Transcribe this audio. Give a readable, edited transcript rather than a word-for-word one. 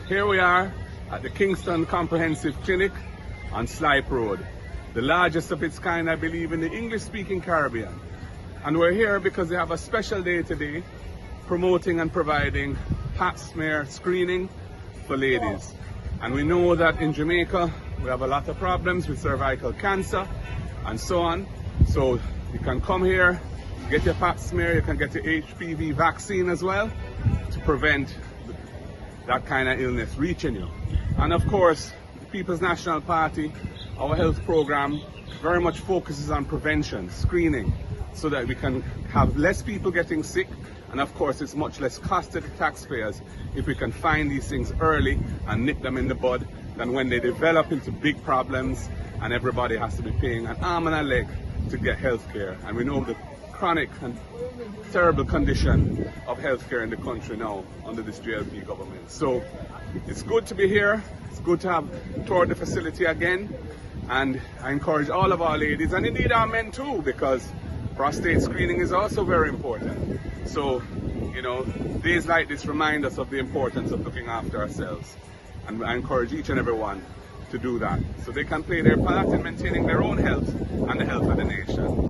Here we are at the Kingston Comprehensive Clinic on Slipe Road, the largest of its kind, I believe, in the English-speaking Caribbean. And we're here because they have a special day today promoting and providing pap smear screening for ladies. And we know that in Jamaica we have a lot of problems with cervical cancer and so on. So you can come here, get your pap smear, you can get your HPV vaccine as well to prevent that kind of illness reaching you. And of course, the People's National Party, our health program very much focuses on prevention, screening, so that we can have less people getting sick. And of course, it's much less cost to the taxpayers if we can find these things early and nip them in the bud than when they develop into big problems and everybody has to be paying an arm and a leg to get health care. And we know the chronic and terrible condition of healthcare in the country now under this GLP government. So it's good to be here. It's good to have toured the facility again. And I encourage all of our ladies, and indeed our men too, because prostate screening is also very important. So, you know, days like this remind us of the importance of looking after ourselves. And I encourage each and every one to do that, so they can play their part in maintaining their own health and the health of the nation.